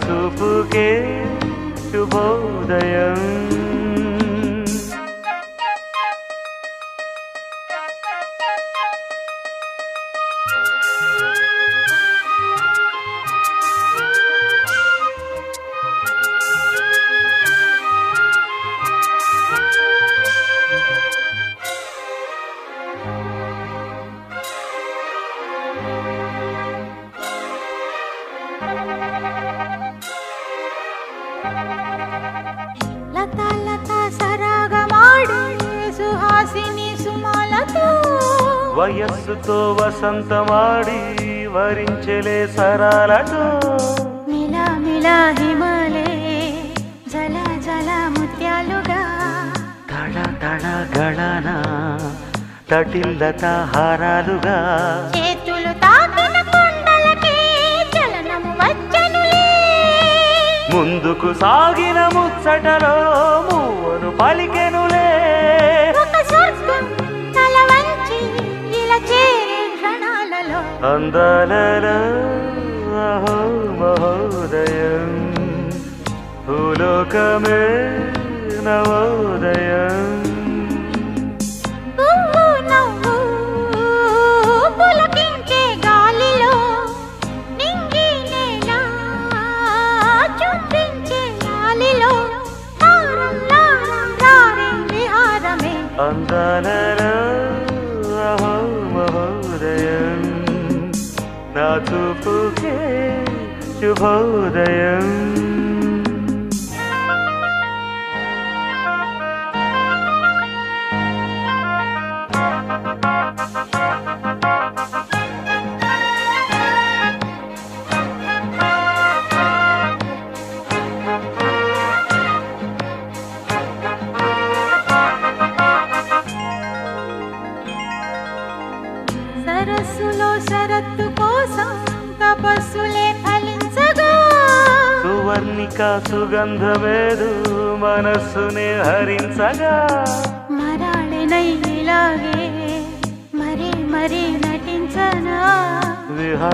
చూపుకే శుభోదయం. లతా లతా సరాగమాడే సుహాసిని సుమాలతో వయస్సుతో వసంతమాడి వరించలే సరాలతో మిలా మిలా హిమలే జల జల ముత్యాలుగా తడ తడ గళన తటిల్లత హారాలుగా చేతులు తాకిన కొండలకే చలనము వచ్చనులే ముందుకు సాగిన ముచ్చటలో మూవను పలికెనులే ఒక స్వర్గం తల వంచి ఇలా చేరే క్షణాలలో అందాలలో అహో మహోదయం భూలోకమే నవోదయం. పువ్వు నవ్వు పులకించే గాలిలో నింగి నేల చుంబించే గాలిలో తారం లారం రారే విహారమే అందాలలో అహో మహోదయం నా చూపుకే శుభోదయం. సరస్సులో శరత్తు కోసం తపస్సులే ఫలించగా సువర్ణిక సుగంధమేదు మనస్సునే హరించగా మరాళినై ఇలాగే మరీ మరీ నటించనా విహా